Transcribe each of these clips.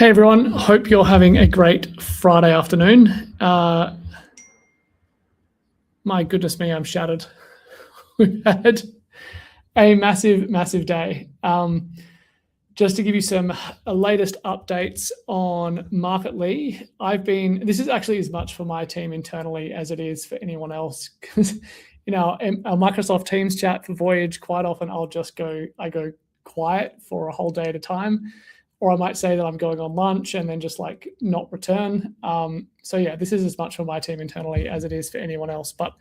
Hey everyone, hope you're having a great Friday afternoon. My goodness me, I'm shattered. We've had a massive day. Just to give you some latest updates on Marketli, this is actually as much for my team internally as it is for anyone else, because our Microsoft Teams chat for Voyage, quite often I go quiet for a whole day at a time. Or I might say that I'm going on lunch and then just like not return. So yeah, this is as much for my team internally as it is for anyone else. But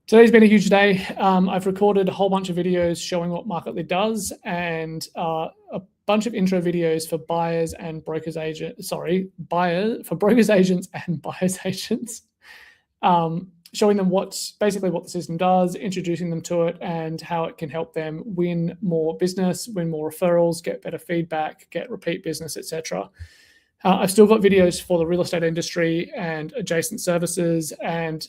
today's been a huge day. I've recorded a whole bunch of videos showing what Marketli does and a bunch of intro videos for brokers agents and buyers agents. Showing them basically what the system does, introducing them to it and how it can help them win more business, win more referrals, get better feedback, get repeat business, etc. I've still got videos for the real estate industry and adjacent services and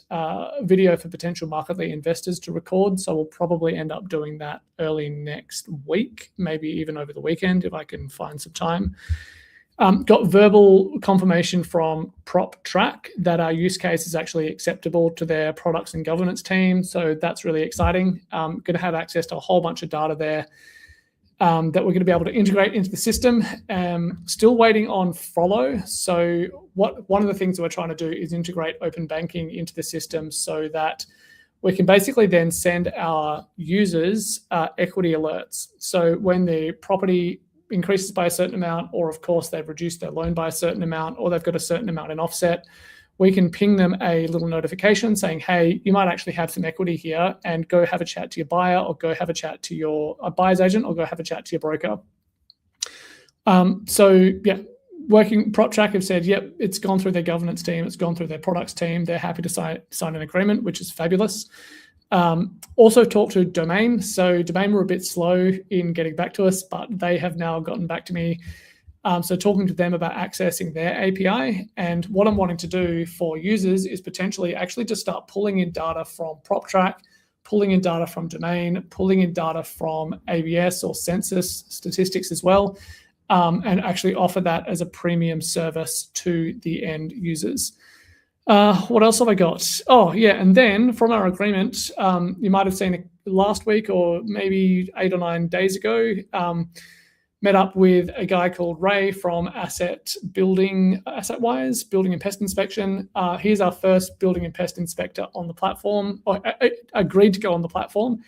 video for potential Marketli investors to record. So we'll probably end up doing that early next week, maybe even over the weekend if I can find some time. Got verbal confirmation from PropTrak that our use case is actually acceptable to their products and governance team. So that's really exciting. Going to have access to a whole bunch of data there that we're going to be able to integrate into the system. Still waiting on follow. So one of the things that we're trying to do is integrate open banking into the system so that we can basically then send our users equity alerts. So when the property increases by a certain amount, or of course they've reduced their loan by a certain amount, or they've got a certain amount in offset, we can ping them a little notification saying, hey, you might actually have some equity here, and go have a chat to your buyer, or go have a chat to your buyer's agent, or go have a chat to your broker. So yeah, PropTrak have said, yep, it's gone through their governance team, it's gone through their products team. They're happy to sign an agreement, which is fabulous. Also talked to Domain. So Domain were a bit slow in getting back to us, but they have now gotten back to me. So talking to them about accessing their API, and what I'm wanting to do for users is potentially actually just start pulling in data from PropTrak, pulling in data from Domain, pulling in data from ABS or census statistics as well, and actually offer that as a premium service to the end users. What else have I got? Oh, yeah. And then from our agreement, you might have seen it last week or maybe 8 or 9 days ago, met up with a guy called Ray from AssetWise, Building and Pest Inspection. He's our first building and pest inspector on the platform, or agreed to go on the platform.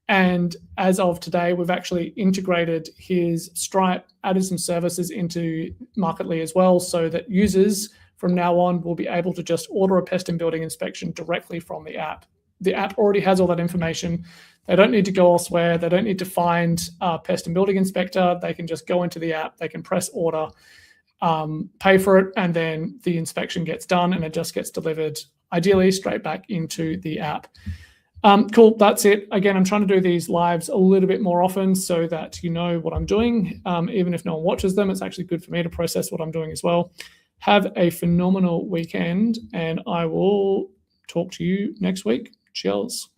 And as of today, we've actually integrated his Stripe, added some services into Marketli as well, so that users from now on will be able to just order a pest and building inspection directly from the app. The app already has all that information. They don't need to go elsewhere. They don't need to find Pest and Building Inspector. They can just go into the app. They can press order, pay for it, and then the inspection gets done and it just gets delivered, ideally straight back into the app. Cool, that's it. Again, I'm trying to do these lives a little bit more often so that you know what I'm doing. Even if no one watches them, it's actually good for me to process what I'm doing as well. Have a phenomenal weekend, and I will talk to you next week. Cheers.